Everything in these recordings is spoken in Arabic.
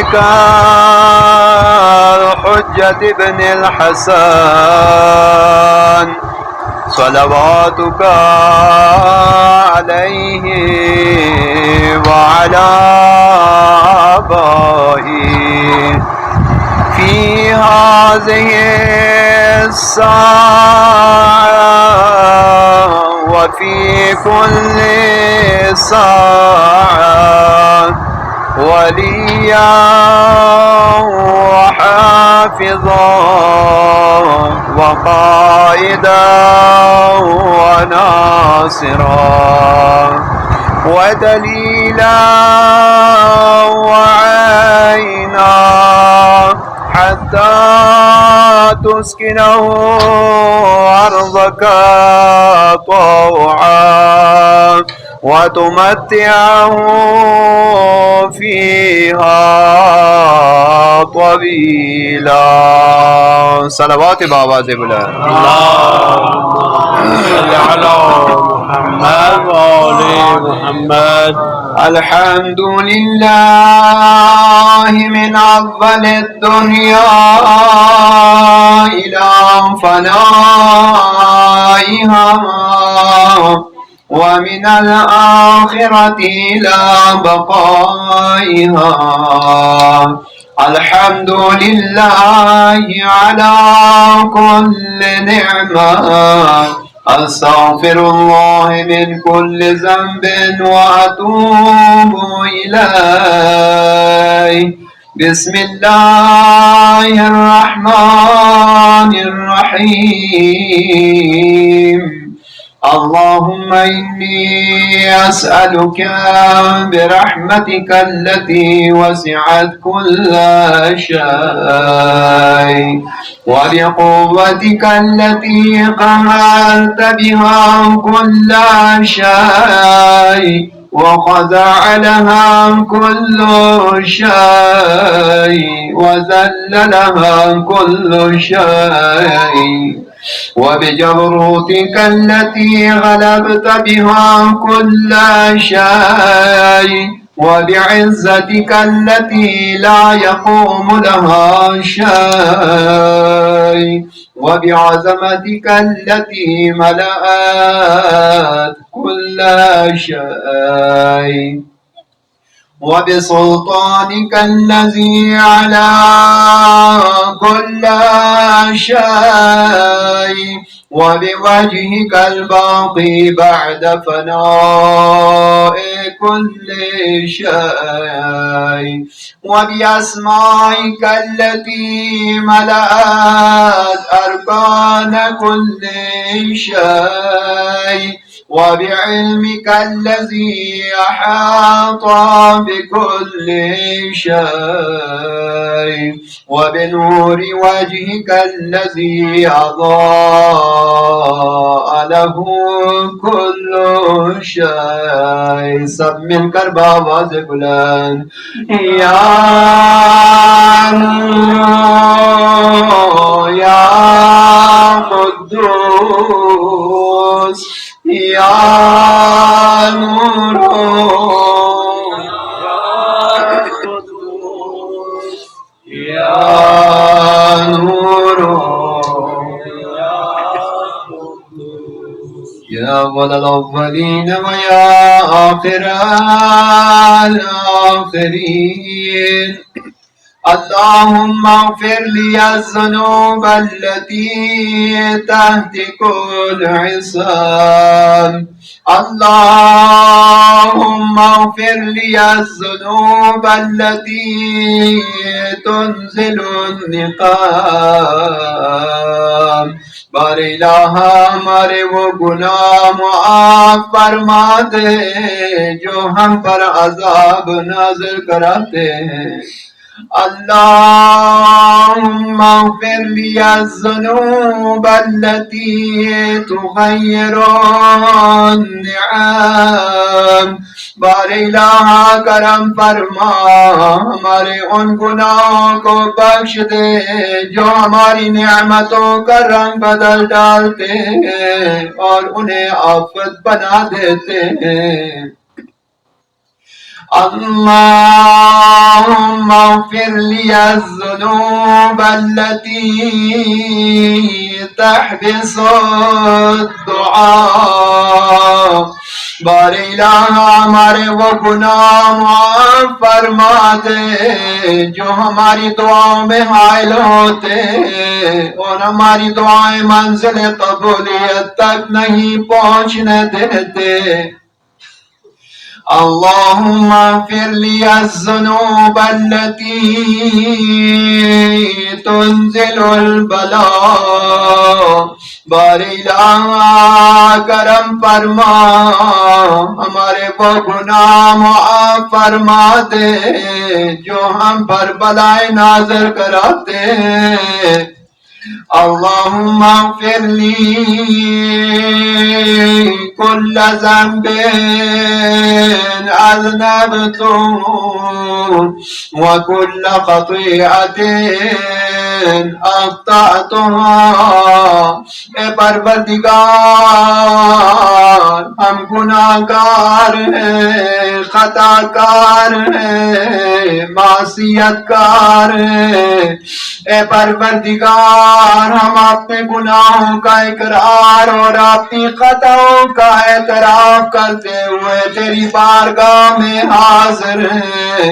ابنك الحجة ابن الحسن صلواتك عليه وعلى آبائه في هذه الساعة وفي كل ساعة وليا وحافظا وقائدا وناصرا ودليلا وعينا حتى تسكنه أرضك طوعا وتمتعه فيها طويلا. صلوات بابا زبلا. اللهم صل على محمد وآل محمد. الحمد لله من أول الدنيا إلى فنائها ومن الآخرة إلى بقائها. الحمد لله على كل نعمة. أستغفر الله من كل ذنب وأتوب إليه. بسم الله الرحمن الرحيم. اللهم إني أسألك برحمتك التي وسعت كل شيء وبقوتك التي قهرت بها كل شيء وخضع لها كل شيء وذل لها كل شيء وبجبروتك التي غلبت بها كل شيء وبعزتك التي لا يقوم لها شيء وبعظمتك التي ملأت كل شيء وبسلطانك الذي على كل شيء وبوجهك الباقي بعد فناء كل شيء وبأسمائك التي ملأت أركان كل شيء وبعلمك الذي أحاط بكل شيء وبنور وجهك الذي أضاء له كل شيء. सब मिलकर बाबा से बुलंद या नूर या कुद्दूस या नूर या नूर يا أول الأولين ويا آخر الآخرين. اللهم اغفر لي الذنوب التي تهتك العصام. اللهم اغفر لي الذنوب التي تنزل النقام. बार इलाहा हमारे वो गुनाह मुआफ फरमा दे जो हम पर अजाब नाज़िल कराते हैं. اللهم اغفر لي الذنوب التي تغير النعم. बार इलाहा करम फरमा हमारे उन गुनाहों को बख्श दे जो हमारी नेमतों का रंग बदल डालते हैं और उन्हें आफत बना देते हैं. اللهم اغفر لي الذنوب التي تحبس الدعاء بار الہ ہمارے وہ گناہ معاف فرما دے جو ہماری دعاؤں میں حائل ہوتے اور ہماری دعائیں منزل قبولیت تک نہیں پہنچنے دیتے اللهم اغفر لي الذنوب التي تنزل البلاء بار الہ کرم فرما ہمارے وہ گناہ معاف فرما دے جو ہم پر بلائیں نازل کراتے اللهم اغفر لي كل ذنب أذنبته وكل خطيئة أخطأتها اے پروردگار ہم گناہگار ہیں خطا کار ہیں معصیت کار ہیں اے پروردگار ہم اپنے گناہوں کا اقرار اور اپنی خطاؤں کا اعتراف کرتے ہوئے تیری بارگاہ میں حاضر ہیں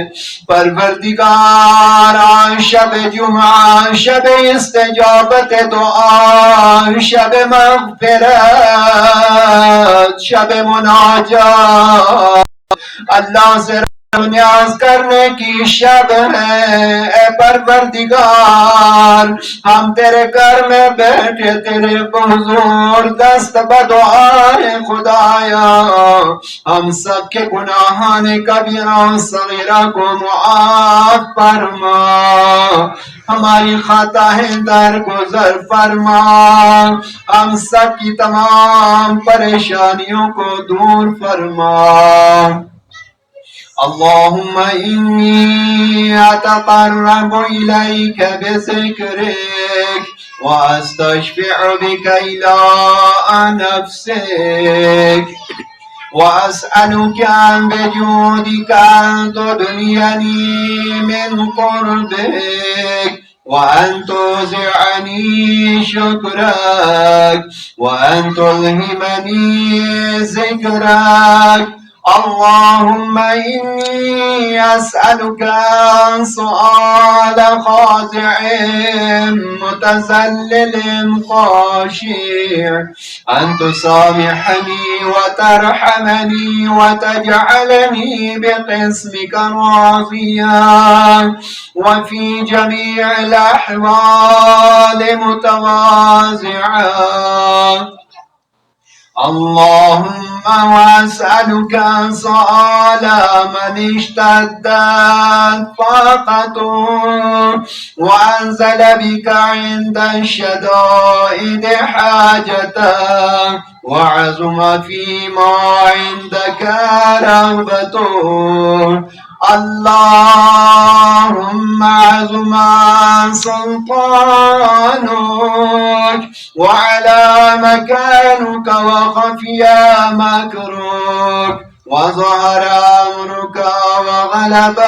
پروردگار آج شب جمعہ شب استجابت دعا شب مغفرت شب مناجات اللہ سے نیاز کرنے کی شب ہے اے پروردگار ہم تیرے گھر میں بیٹھے تیرے حضور دست بدعائیں خدایا ہم سب کے گناہان کبیرہ و صغیرہ کو معاف فرما ہماری خطائیں درگزر فرما ہم سب کی تمام پریشانیوں کو دور فرما اللهم إني أتقرب إليك بذكرك وأستشفع بك إلى نفسك وأسألك بجودك أن تدنيني من قربك وأن توزعني شكرك وأن تلهمني ذكرك اللهم إني أسألك سؤال خاضع متذلل خاشع أن تسامحني وترحمني وتجعلني بقسمك راضيا وفي جميع الأحوال متواضعا اللهم واسألك سؤال من اشتدت فاقته وأنزل بك عند الشدائد حاجته وعزم فيما عندك رغبته اللهم عزم سلطانك وعلى مكانك وخفي مكرك وظهر أمرك وغلب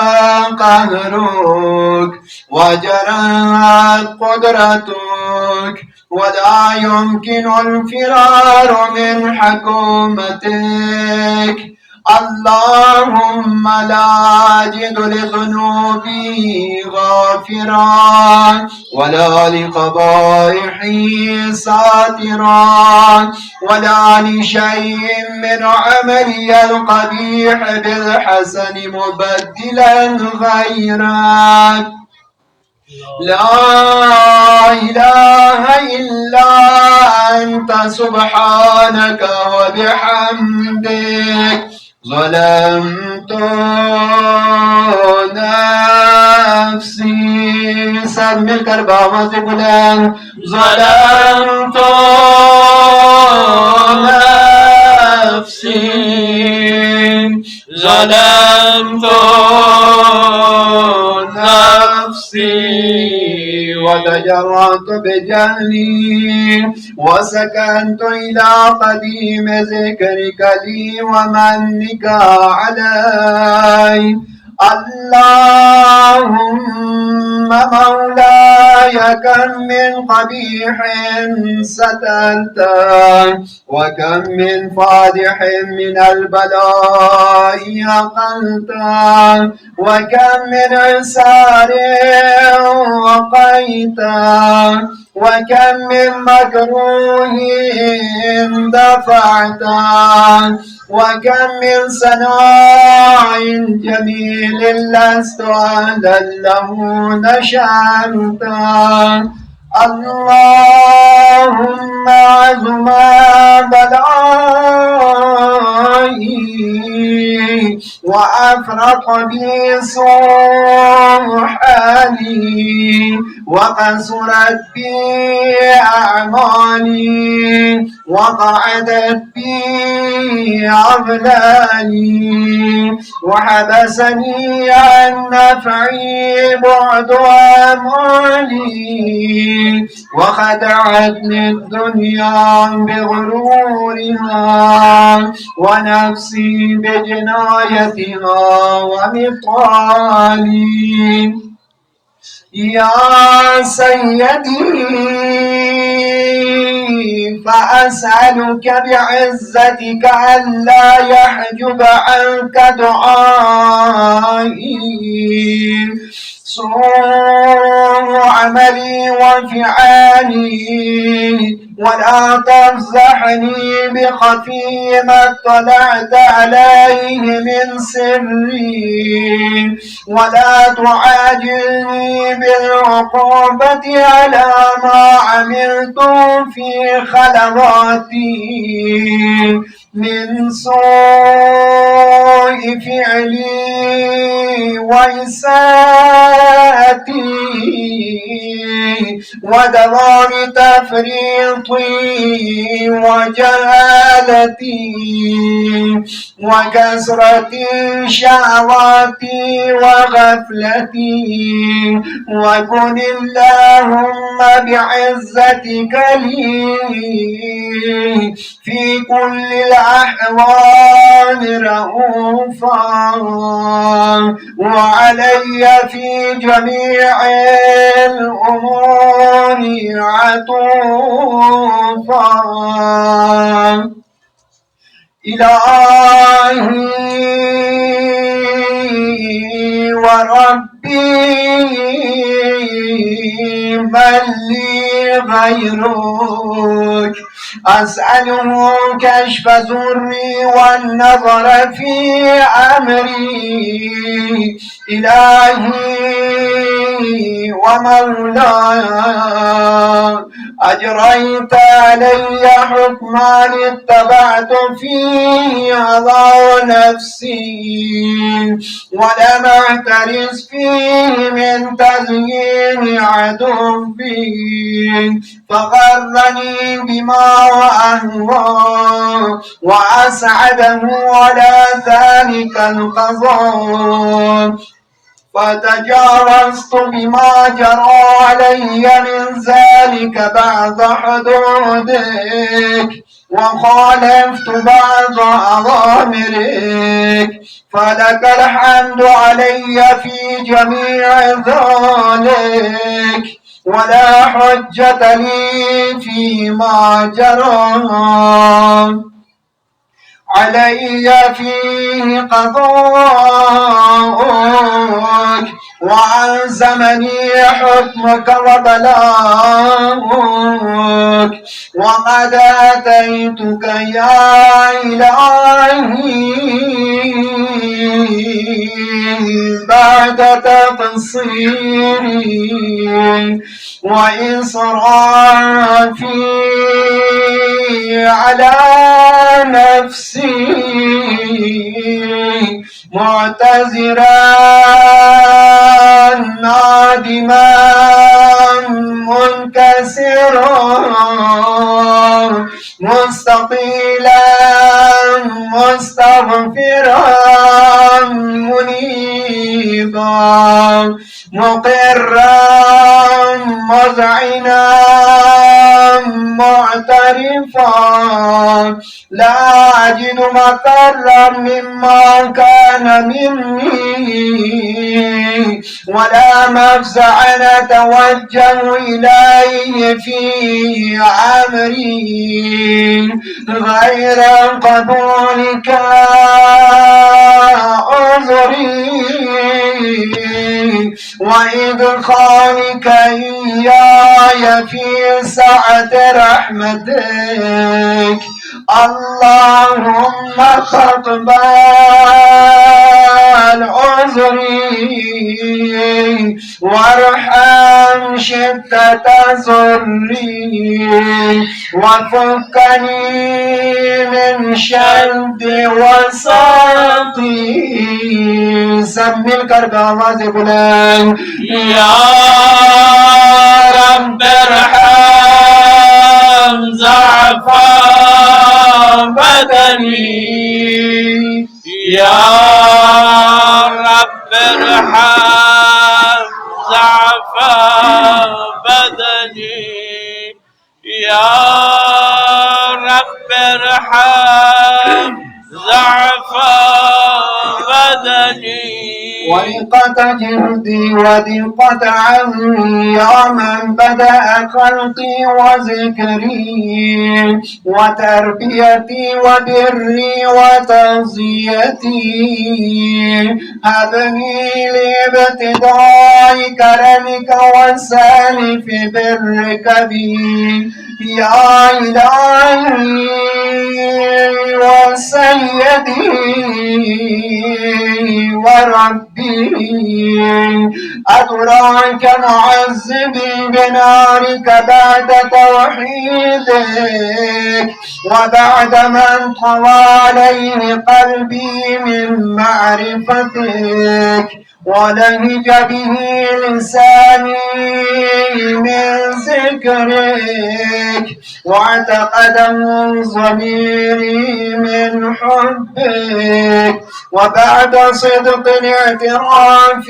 قهرك وجرت قدرتك ولا يمكن الفرار من حكومتك اللهم لا أجد لذنوبي غافرا ولا لقبائحي ساترا ولا لشيء من عملي القبيح بالحسن مبدلا غيرك لا إله إلا أنت سبحانك وبحمدك ظلمت نفسي سب مل کر باواں سے بلند ظلمت نفسي ظلمت نفسي وتجرأت بجهلي وسكنت إلى قديم ذكرك لي ومنك علي. اللهم مولاي كم من قبيح سترت وكم من فادح من البلاء أقلت وكم من عسار وقيت وكم من مكروه دفعت وكم من صناع جميل لست أهلا له نشأت. اللهم عظم بلائي وأفرط بي سوء حالي وقصرت بي أعمالي وقعدت بي أغلالي وحبسني عن نفعي بعد أمالي وخدعتني الدنيا بغرورها ونفسي بجنايتها ومطالي. يا سيدي فأسألك بعزتك ألا يحجب عنك دعائي سوء عملي وفعالي ولا تفزحني بخفي ما اطلعت عليه من سري ولا تعاجلني بالعقوبة على ما عملت في خلواتي من سوء فعلي وإساءتي ودوام تفريطي وجهالتي وكثرة شهواتي وغفلتي وكن اللهم بعزتك لي في كل الأحوال رؤوفا وعلي في جميع الأمور عطوفا. إلهي وربي من لي غيرك أسأله كشف ذري والنظر في أمري. إلهي ومولاي أجريت علي حكما اتبعت فيه هوى نفسي ولم أعترف فيه من تزيين عدوي فغرني بما وأهوى وأسعده على ذلك القضاء فتجاوزت بما جرى علي من ذلك بعض حدودك وخالفت بعض أوامرك فلك الحمد علي في جميع ذلك ولا حجة لي فيما جرى علي فيه قضاءك وألزمني حكمك وبلاغك وقد أتيتك يا إلهي بعد تقصيري وإسرافي على نفسي معتذرا نادما منكسرا مستقيلا مستغفرا منيبا مقرا مذعنا معترفا لا أجد مقرا مما كان مني ولا مفزعا أتوجه إليه في أمري غير قبولك عذري وإدخالك إياي في سعة رحمتك اللهم فاقبل عذري وارحم شدة ذري وفكني من شد وساطي سمي الكرب آواز بلند يا رب ارحم ضعفان بدني يا رب ارحم ضعفان بدني يا رب ارحم ضعفان بدني ورقة جلدي ودقة عمري يا من بدأ خلقي وذكري وتربيتي وبري وتغذيتي هبني لابتداء كرمك والسالي في برك بي يا إلهي وسيدي وربي أدراك معذبي بنارك بعد توحيدك وبعد من طوى عليه قلبي من معرفتك ولهج به لساني من ذكرك واعتقد ضميري من حبك وبعد صدق الاعتراف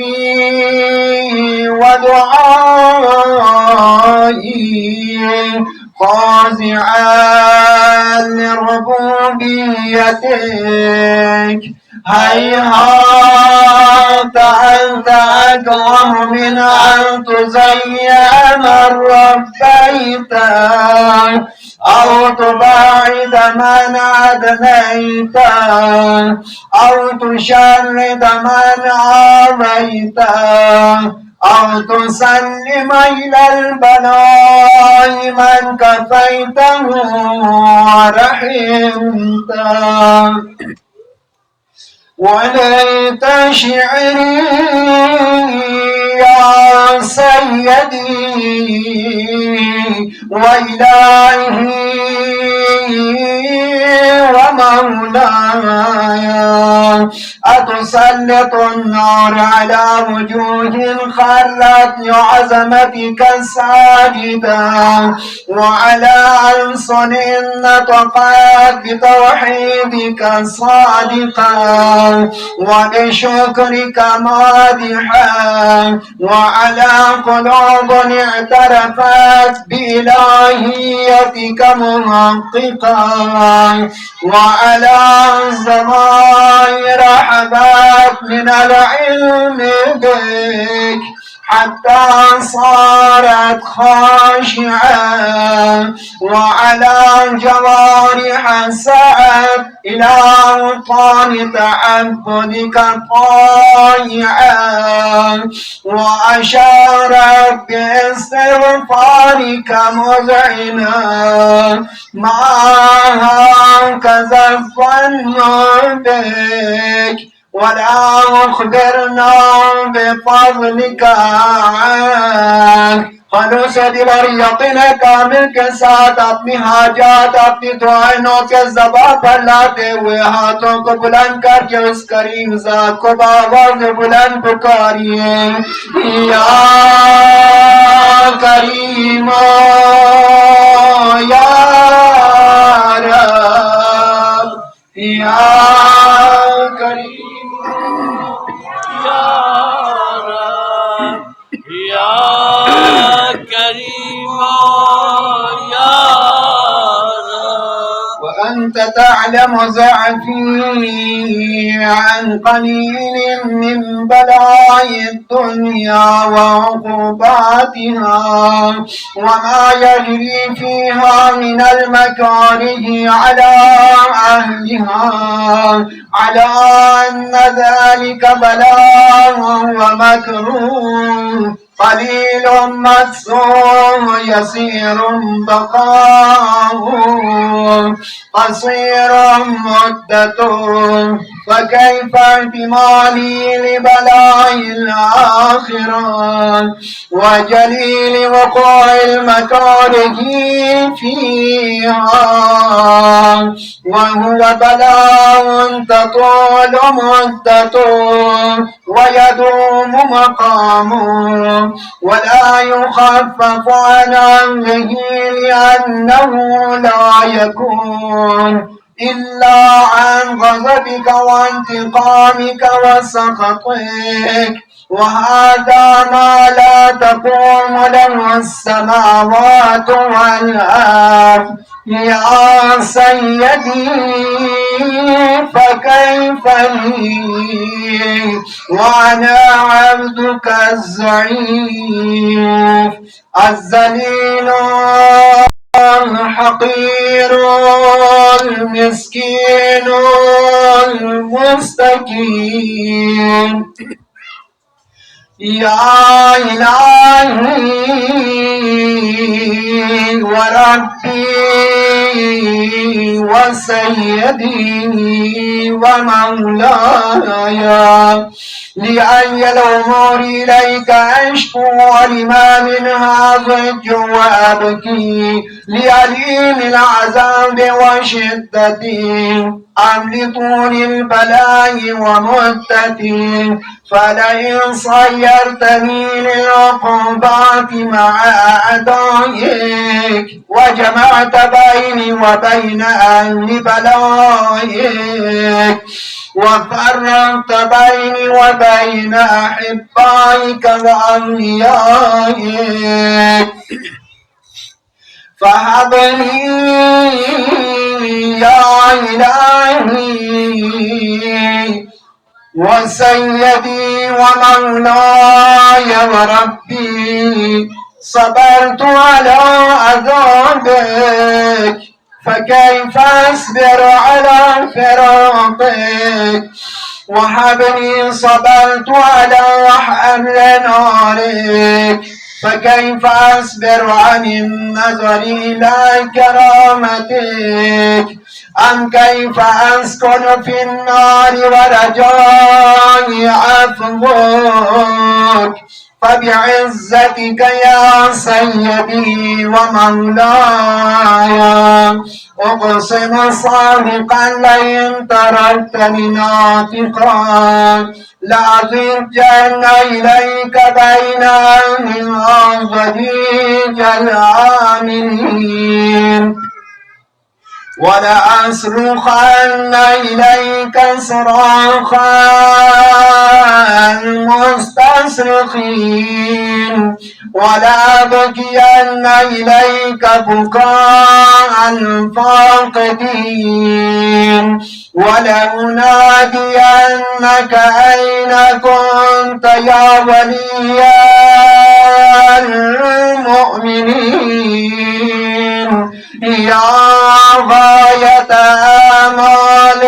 ودعائي خاضعا لربوبيتك هيهات أنت أكرم من أن تزين من ربيت أو تباعد من أدنيت أو تشرد من عافيت أو تسلم إلى البلاء من كفيته ورحمته وليت شعري يا سيدي وإلهي ومولاي أتسلط النار على وجوه خرت لعظمتك الساجدة وعلى ألسن نطقت بتوحيدك الصادقة وبشكرك مادحا وعلى قلوب اعترفت بإلهيتك محققا وعلى الضمائر حبت من العلم بك حتى صارت خاشعة وعلى جوارح سعت إلى أوطان تعبدك طائعا وأشارت باستغفارك مذعنا ما هكذا الظن بك ولا أخبرنا بفضلك عنك خلوص دل اور یقین کامل کے ساتھ اپنی حاجات اپنی دعائنوں کے زباں پر لاتے ہوئے ہاتھوں کو بلند کر کے اس کریم ذات کو بآواز بلند پکاریے یا کریم یا رب یا کریم Ya Karim تعلم ضعفي عن قليل من بلاء الدنيا وعقوباتها وما يجري فيها من المكاره على أهلها، على أن ذلك بلاء ومكروه قليل مكسور يسير بقاؤه قصير مدته، فكيف احتمالي لبلاء الآخرة وجليل وقوع المكاره فيها، وهو بلاء تطول مدته ويدوم مقامه ولا يخفف عن أمره، لأنه لا يكون إلا عن غضبك وانتقامك وسخطك، وهذا ما لا تقوم له السماوات والأرض. يا سيدي فكيف لي وأنا عبدك الضعيف الذليل الحقير المسكين المستكين. يا إلهي وربي وسيدي ومولاي، لأي الأمور إليك أشكو ولما منها ضج وأبكي، لأليم العذاب وشدته أم لطول البلاء ومدته، فلئن صيرتني للعقوبات مع أعدائك وجمعت بيني وبين أهل بلائك وفرقت بيني وبين أحبائك وأوليائك، فهب لي يا إلهي وسيدي ومولاي وربي، صبرت على عذابك فكيف أصبر على فراقك، وهبني صبرت على حمل نارك فكيف أصبر عن النظر إلى كرامتك، أم كيف أسكن في النار ورجاء عفوك، فبعزتك يا سيدي ومولاي أقسم صادقا لئن تركتني ناطقا لأضجن إليك بين أهلها ضجيج العاملين، ولأصرخن إليك صراخ المستصرخين، ولأبكين إليك بكاء الفاقدين، ولأنادينك أين كنت يا ولي المؤمنين، يا غاية آمال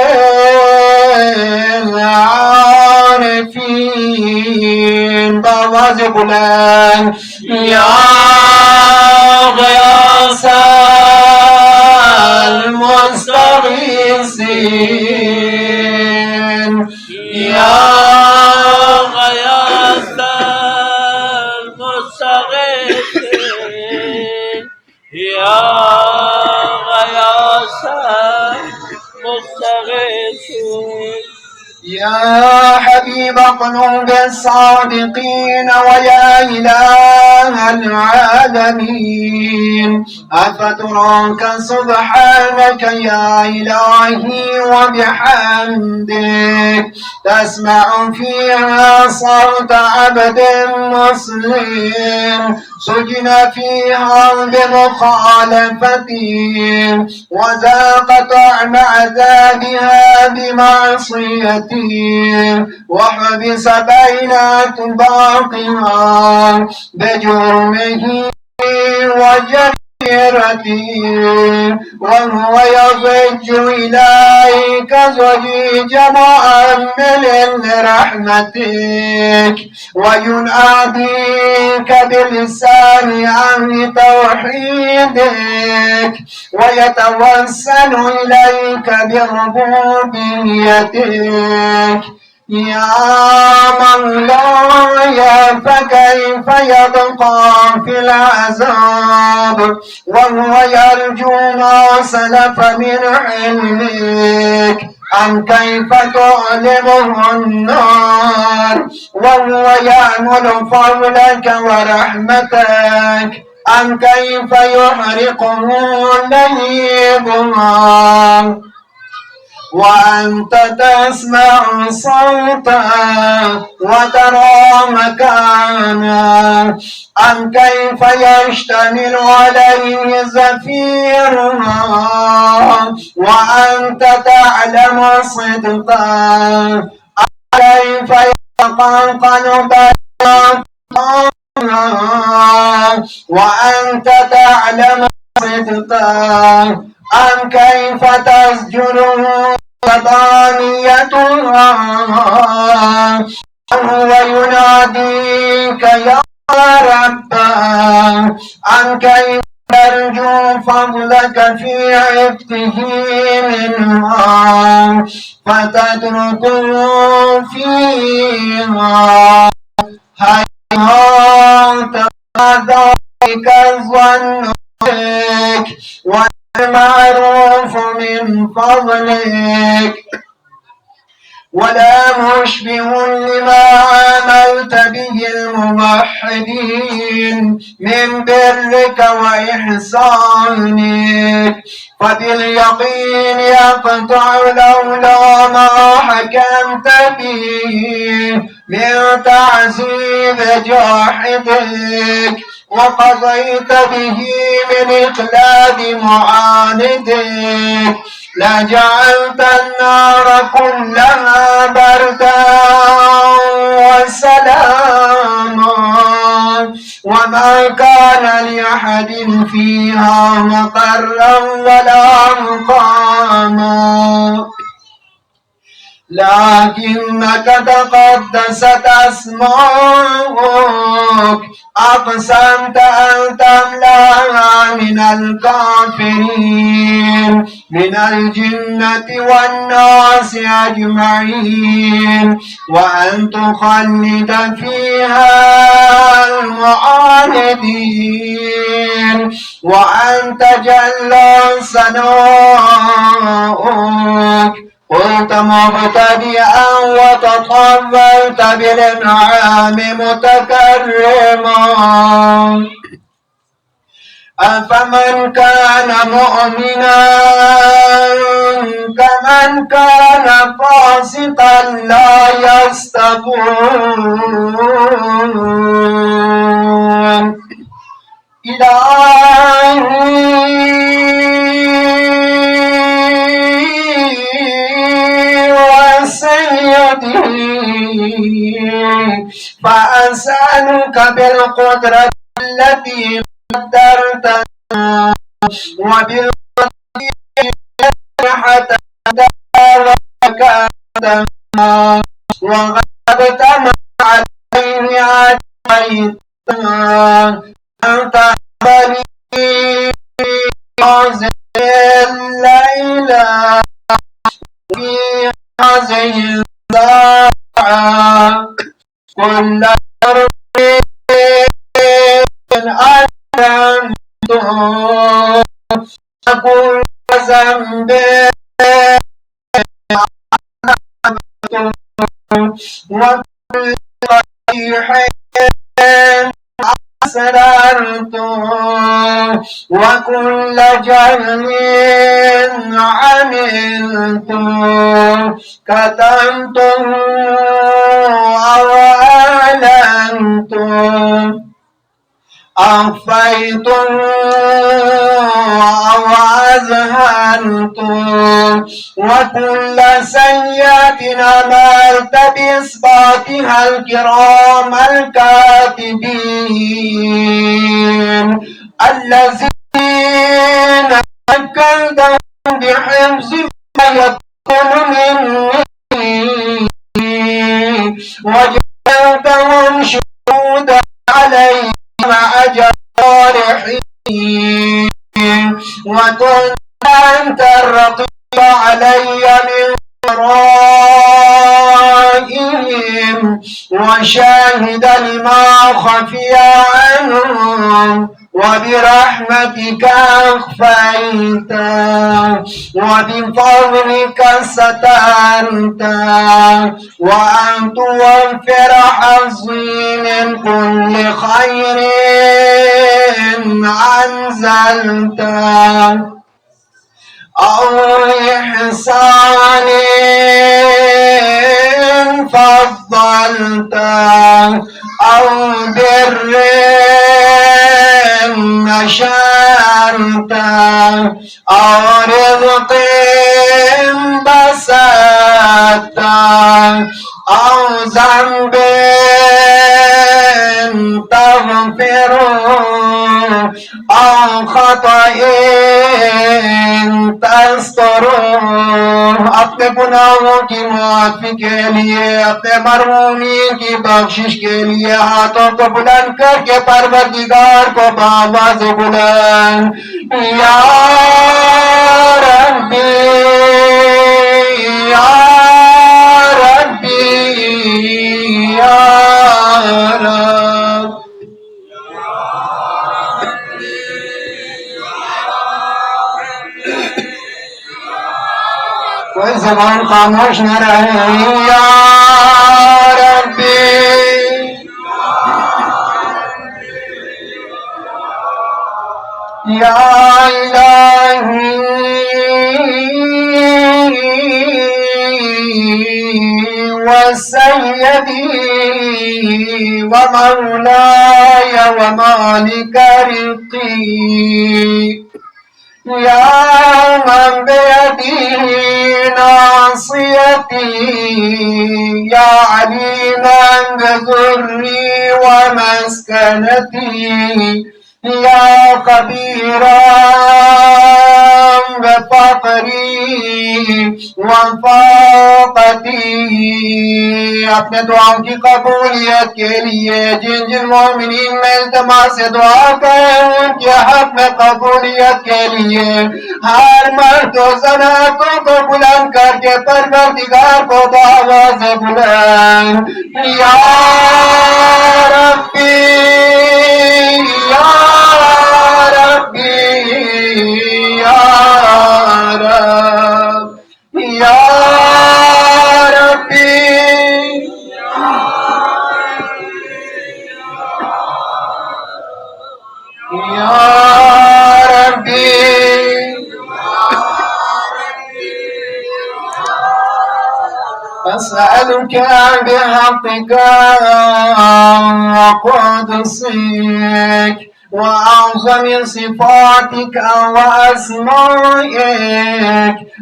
العارفين بواز بلان، يا غياث المستغيثين، يا غياث المستغيثين، يا غياث المستغيثين، يا حبيب قلوب الصادقين ويا إله العالمين، أفتراك سبحانك يا إلهي وبحمدك تسمع فيها صوت عبد مسلم سجن فيها بمخالفته وذاق طعم عذابها بمعصيته وحبس بين أطباقها بجرمه وجريرته وهو يضج إليك ضجيج مؤمل لرحمتك ويناديك بلسان أهل توحيدك ويتوسل إليك بربوبيتك يا مولاي فكيف يبقى في العذاب وهو يرجو ما سلف من علمك أم كيف تعلمه النار وهو يأمل فضلك ورحمتك أم كيف يحرقه لهيبها وأنت تسمع صوتا وترى مكانا أم كيف يشتمل عليه زفيرها وأنت تعلم صدقا كيف يتقنقن وأنت تعلم صدقا أم كيف تسجنه ثانيتها وهو يناديك يا رب أم كيف ترجو فضلك في عبته منها فتتركه فيها هيهات ذلك الظن بك والمعروف من فضلك ولا مشبه لما عملت به الموحدين من برك وإحسانك فباليقين يقطع لولا ما حكمت به من تعذيب جاحدك وقضيت به من إخلاد معاندك لجعلت النار كلها بردا وسلاما وما كان لأحد فيها مقرا ولا مقاما لكنك تقدست أسماؤك أقسمت أن تملأها من الكافرين من الجنة والناس أجمعين وأن تخلد فيها المعاندين وأن تجلى ثناؤك قلت مبتدئا وتطولت بالانعام متكرما أفمن كان مؤمنا كمن كان فاسقا لا يستوون فأسألك بالقدرة التي قدرت وبالقدرة حتى وغلبت ما عليه عجيتها أنت بني الليلة في هذه الساعة كل أنتم تقول ذنب وكل صحيح حسن أسررت وكل جهل عملت كتمت أو أعلنت أخفيت أو أظهرت وكل سيئة عملت بإصباتها الكرام الكاتبين الذين أكدهم بحفظ ما يكون مني وجعلتهم شهودا علي مع جوارحي وكنت أنت الرقيب علي من ورائهم وشاهدا لما خفي عنهم وبرحمتك أخفيت وبفضلك سترت وأن توفر حظي من كل خير أنزلت أو إحسان فضلت أو بر نشرت أو رزق بسطت أو ذنب تغفر أو خطأ تستر अपने गुनाहों की माफी के लिए अपने मरहूमीन की बख्शिश के लिए हाथों को बुलंद करके परवरदिगार को आवाज बुलंद या रब्बी या रब्बी या रब्बी कोई ज़बान खामोश न रहे या रब्बी या इलाही व सय्यदी व मौलाय व मालिक रिज़्क़ी या मन बियदिही नासियती या अलीमन बिज़ुर्री व मस्कनती या कबीरन बिफ़क़री व फ़ाक़ती अपने दुआओं की कबूलियत के लिए जिन जिन मोमिनीन में इल्तिमास से दुआ करें उनके हक में कबूलियत के लिए हर मर्द और ज़नातों को बुलंद करके परवरदिगार को आवाज़ बुलंद या रब्बी या रब्बी या रब्बी या रब्बी या रब्बी أسألك بحقك وقدسك وأعظم صفاتك وأسمائك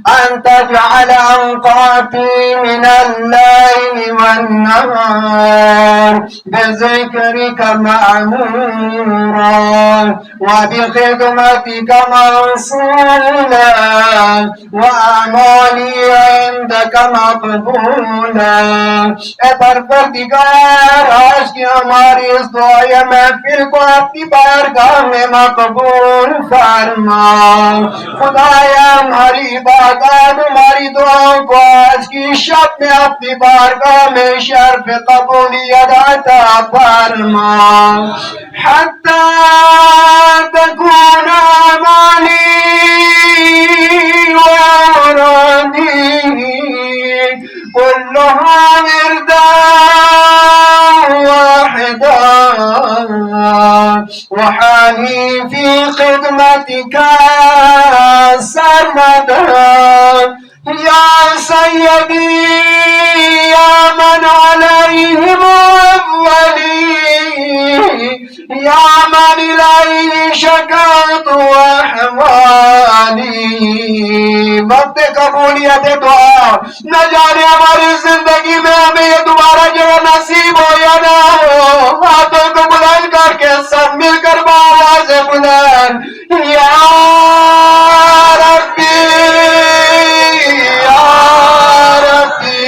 أن تجعل أوقاتي من الليل والنهار بذكرك مأمورا وبخدمتك موصولا وأعمالي عندك مقبولا परवरदिगार आज की हमारी इस दुआ महफिल को अपनी बारगाह में मकबूल फरमा खुदाया हमारी इबादत हमारी दुआओं को आज की शब में अपनी बारगाह में शर्फ कबूलियत अता फरमा हत्ता तकून अमानी व मुरादी كلها وردا واحدا وحالي في خدمتك سرمدا يا سيدي يا من عليهم أولي يا من إليه شكوت أحوالي وقت قبولیت دعا نہ جانے ہماری زندگی میں ہمیں یہ دوبارہ جو نصیب ہو یا نہ ہو ہاتھوں کو بلند کر کے سب مل کر آواز بلند یا ربی یا ربی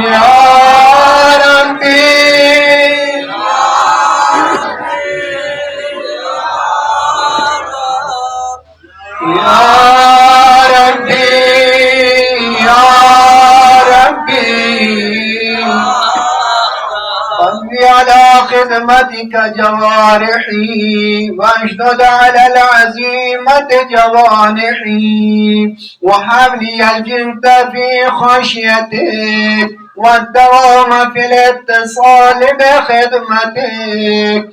یا ربی Ya Rabbi, Ya Rabbi, صل على خدمتك جوارحي واشدد على العزيمة جوانحي وهب لي الجد في خشيتك والدوام في الاتصال بخدمتك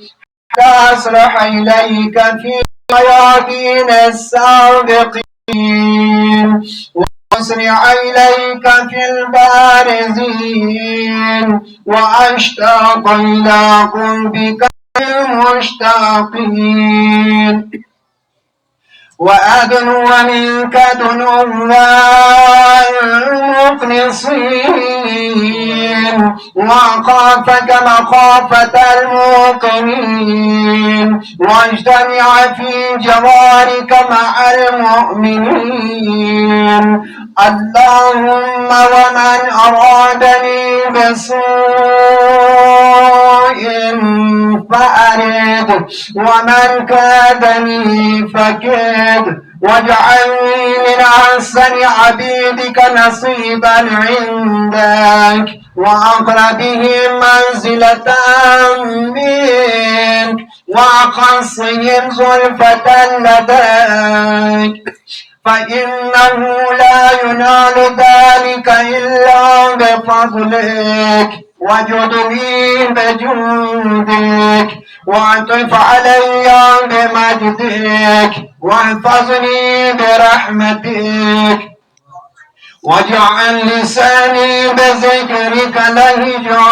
حتى أسرح إليك في ميادين السابقين وأسرع إليك في البارزين وأشتاق إلى قربك المشتاقين وأدنو منك دنوا المخلصين وأخافك مخافة الموقنين واجتمع في جوارك مع المؤمنين اللهم ومن أرادني بسوء فأرد ومن كادني فكد واجعلني من أحسن عبيدك نصيبا عندك وأقربهم منزلة منك وأخصهم زلفة لديك فإنه لا ينال ذلك إلا بفضلك وجدني بجودك وعطف علي بمجدك واحفظني برحمتك واجعل لساني بذكرك لهجا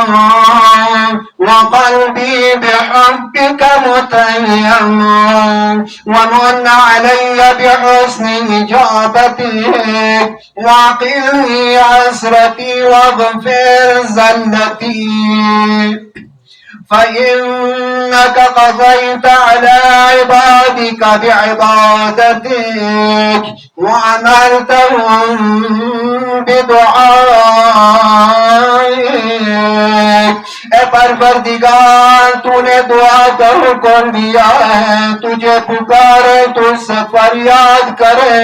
وقلبي بحبك متيما ومن علي بحسن إجابتك وقني عسرتي واغفر زلتي فإنك قضيت على عبادك بعبادتك وأمرتهم بدعائك اے پروردگار تو نے دعا کا حکم دیا ہے تجھے پکارے تو سے فریاد کرے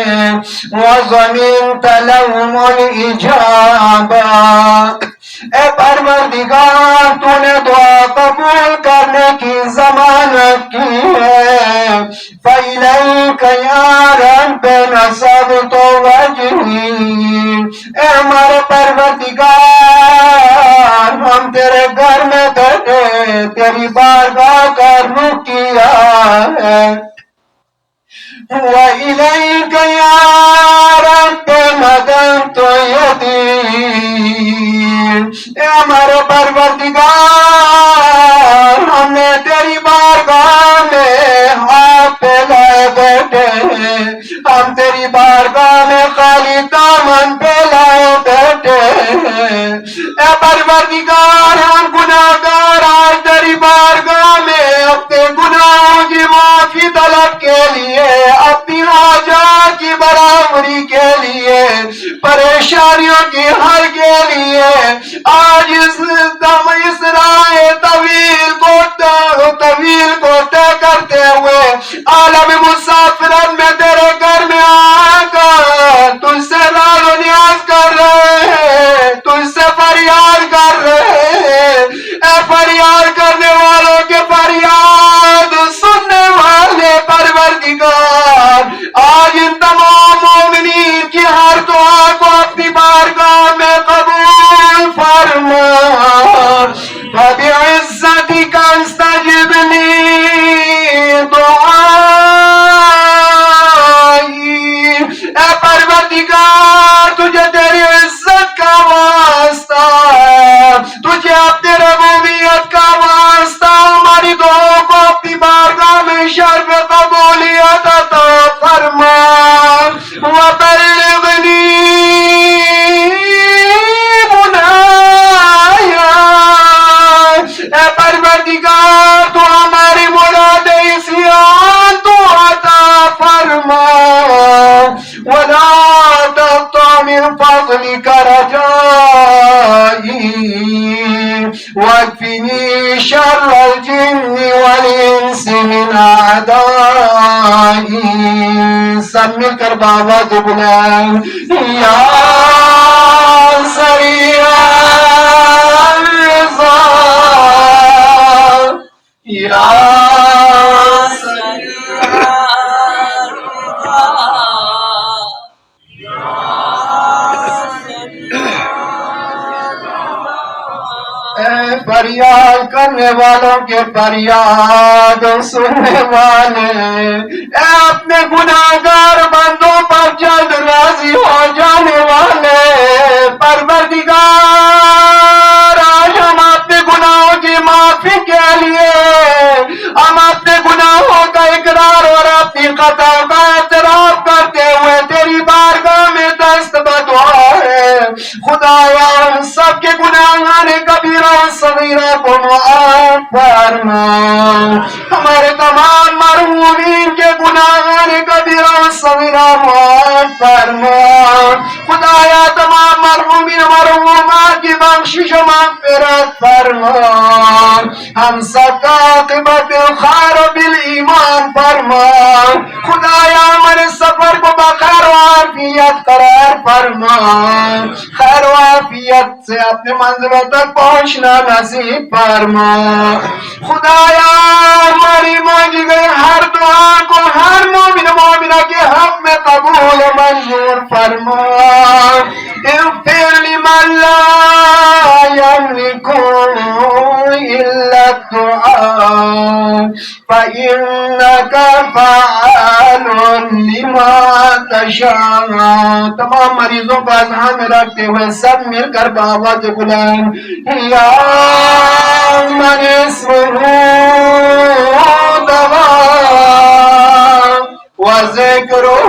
وَظَمِنْتَ لَهُمُ الْإِجَابَةَ اے پروردگار تو نے دعا قبول کرنے کی ضمانت کی ہے فَإِلَيْكَ يَا رَبِّ نَصَبْتُ وَجْهِي اے ہمارے پروردگار ہم تیرے گھر میں بیٹھے تیری بارگاہ کا رخ کیا ہے وَإِلَيْكَ يَا رَبِّ مَدَدْتُ يَدِي اے ہمارے پروردگار ہم نے تیری بارگاہ میں ہاتھ پھیلائے بیٹھے ہیں ہم تیری بارگاہ میں خالی دامن پھیلائے بیٹھے ہیں اے پروردگار ہم گناہگار آج تیری بارگاہ میں اپنے گناہوں کی معافی طلب کے لیے اپنی حاجات کی برابری کے لیے پریشانیوں کی حل کے لیے آج اس راہ طویل کو طے کرتے ہوئے عالم مسافرت میں تیرے گھر میں آ کر تجھ سے راز و نیاز کر رہے ہیں تجھ سے فریاد کر رہے ہیں اے فریاد کرنے والوں کے فریاد سننے والے پروردگار آج ان تمام مومنین کی ہر دعا کو اپنی بارگاہ میں قبول فرما تجھے تیری عزت کا واسطہ ہے، تجھے اپنی ربوبیت کا واسطہ، ہماری دعاؤں کو اپنی بارگاہ میں شرف قبولیت عطا فرما وبلغنی منایا، اے پروردگار تو ہماری مراد اسیان تو عطا فرما، ولا تقطع من فضلك رجائي واكفني شر الجن والانس من اعدائي. سب مل کر باوت بلند یا سریع الرضا یا فریاد کرنے والوں کے فریاد سننے والے، اے اپنے گناہگار بندوں پر جلد راضی ہو جانے والے پروردگار، آج ہم اپنے گناہوں کی معافی کے لیے، ہم اپنے گناہوں کا اقرار اور اپنی خطا کا اعتراف کرتے ہوئے تیری بارگاہ میں دست بدعا ہے. خدایا ہم سب کے گناہان کبیرہ و صغیرہ کو معاف فرما، ہمارے تمام مرحومین کے گناہان کبیرہ و صغیرہ معاف فرما. خدایا تمام مرحومین مرحومات کی بخشش و مغفرت فرما، ہم سب کا عاقبت خیر و بالایمان فرما. خدایا ہمارے سفر کو بخیر و عافیت قرار فرما، خیر و عافیت سے اپنے منزلوں تک پہنچنا نصیب فرما. خدایا ہماری مانگی گئی ہر دعا کو ہر مومن مومنہ کے حق میں قبول و منظور فرما. اغفر لمن لا يملك إلا الدعاء فإنك فعال لما تشاء. تمام مریضوں کو اذہان میں رکھتے ہوئے سب مل کر بآواز بلند یا من اسمہ دواء وذکرہ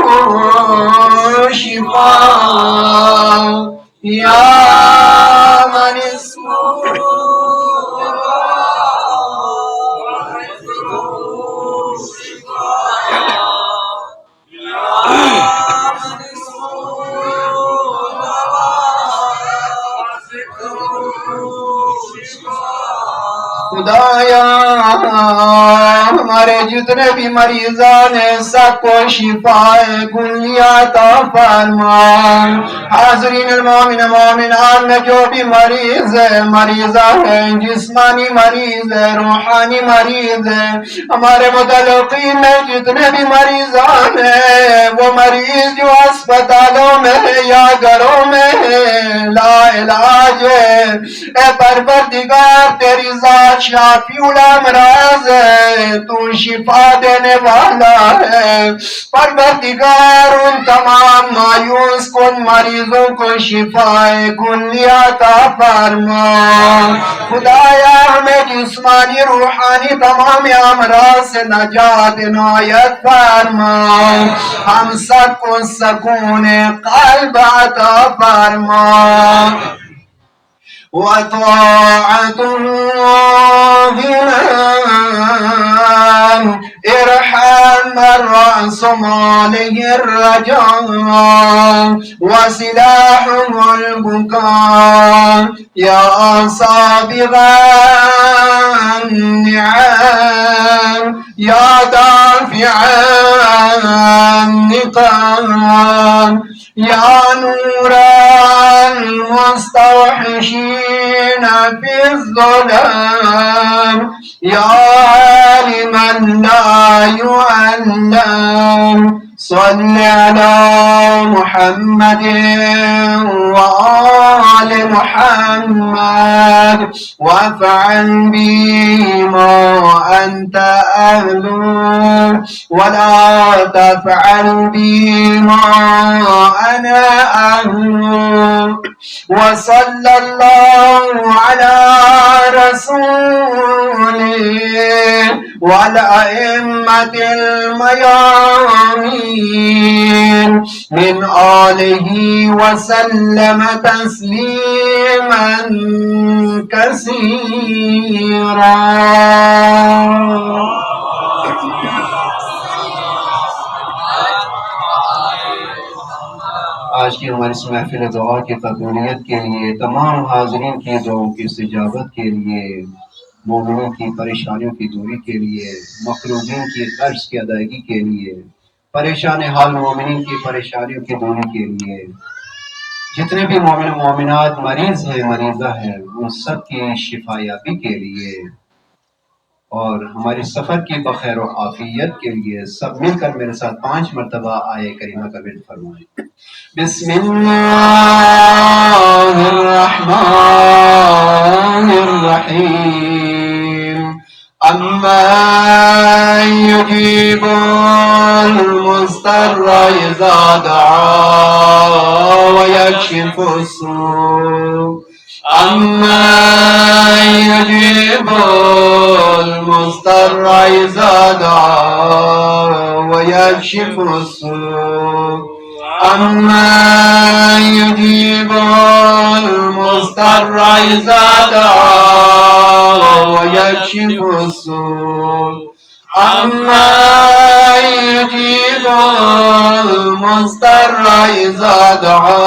شفاء، یا من اسمہ خدایا ہمارے جتنے بھی مریضان ہیں سب کو شفاء کلی عطا فرما. حاضرین المومن مومنان میں جو بھی مریض ہے، مریضہ ہیں، جسمانی مریض ہے، روحانی مریض ہے، ہمارے متعلقین میں جتنے بھی مریضان ہیں، وہ مریض جو اسپتالوں میں ہے یا گھروں میں ہے، لا علاج ہے، اے پروردگار تیری ذات شافی الامراض ہے، تو شفا دینے والا ہے. پروردگار ان تمام مایوس کن مریضوں کو شفا کلی عطا فرما. خدایا ہمیں جسمانی روحانی تمام امراض سے نجات عنایت فرما، ہم سب کو سکون قلب عطا فرما. وطاعة ظلام ارحم من رأس ماله الرجاء وسلاحه البكاء يا سابغ النعم يا دافع النقام يا نور المستوحشين في الظلام يا عالما لا يعلم صل على محمد وآل محمد وافعل بما أنت أهله ولا تفعل بما أنا أهله وصلى الله على رسوله والأئمة الميامين من آله وسلم تسليما كثيرا. آج کی ہماری اس محفل دعا کی قبولیت کے لیے، تمام حاضرین کی دعاؤں کی استجابت کے لیے، مومنوں کی پریشانیوں کی دوری کے لیے، مقروضین کی قرض کی ادائیگی کے لیے، پریشان حال مومنین کی پریشانیوں کی دوری کے لیے، جتنے بھی مومن و مومنات مریض ہیں مریضہ ہیں ان سب کی شفا یابی کے لیے اور ہمارے سفر کی بخیر و عافیت کے لیے سب مل کر میرے ساتھ 5 مرتبہ آیے کریمہ کا ورد فرمائیں. بسم اللہ الرحمن الرحیم. امن یجیب المضطر اذا دعا ویکشف السوء. امن یجیب المضطر اذا دعا ویکشف السوء. امن یجیب المضطر اذا دعا ویکشف السوء. امن یجیب المضطر اذا دعا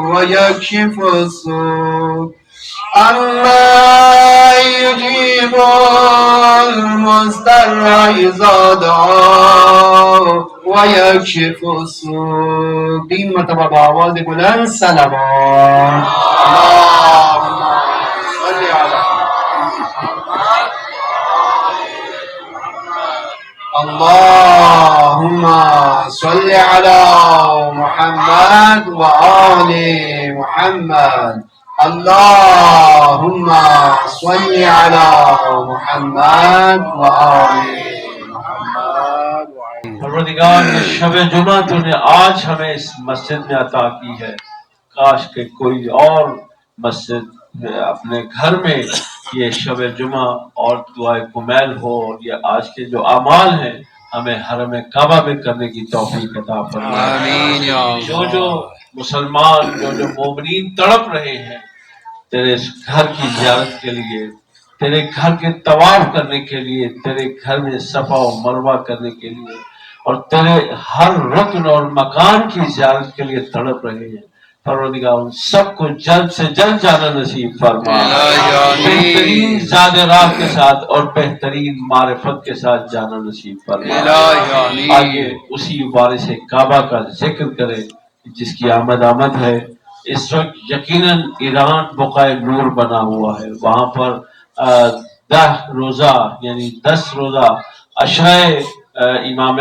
ویکشف السوء. امن یجیب المضطر اذا دعا ویکشف السوء. 3 مرتبہ بآواز بلند صلوات. اللهم صل على محمد وآل محمد. اللهم صل على محمد وآل محمد. پروردگار نے شب جمعہ تو نے آج ہمیں اس مسجد میں عطا کی ہے، کاش کہ کوئی اور مسجد اپنے گھر میں یہ شب جمعہ اور دعائے کمیل ہو اور یہ آج کے جو اعمال ہیں ہمیں حرم کعبہ میں کرنے کی توفیق عطا فرمائے. آمین یا اللہ. جو مسلمان جو مومنین تڑپ رہے ہیں تیرے اس گھر کی زیارت کے لیے، تیرے گھر کے طواف کرنے کے لیے، تیرے گھر میں صفا و مروہ کرنے کے لیے اور تیرے ہر رکن اور مکان کی زیارت کے لیے تڑپ رہے ہیں، پروردگار ان سب کو جلد سے جلد جانا نصیب فرما. بہترین زاد راہ کے ساتھ اور بہترین معرفت کے ساتھ جانا نصیب فرما. آئیے اسی وارث کعبہ کا ذکر کریں جس کی آمد ہے. اس وقت یقیناً ایران بقائے نور بنا ہوا ہے، وہاں پر 10 روزہ یعنی 10 روزہ عشرۂ امام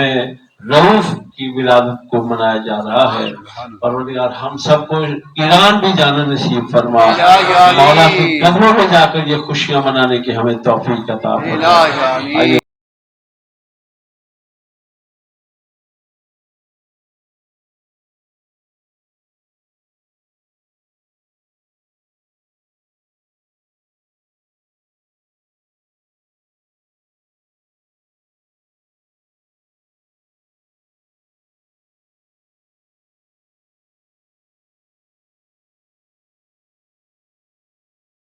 رؤوف کی ولادت کو منایا جا رہا ہے. پروردگار ہم سب کو ایران بھی جانا نصیب فرما. مولا کے قدموں میں جا کر یہ خوشیاں منانے کی ہمیں توفیق عطا فرما.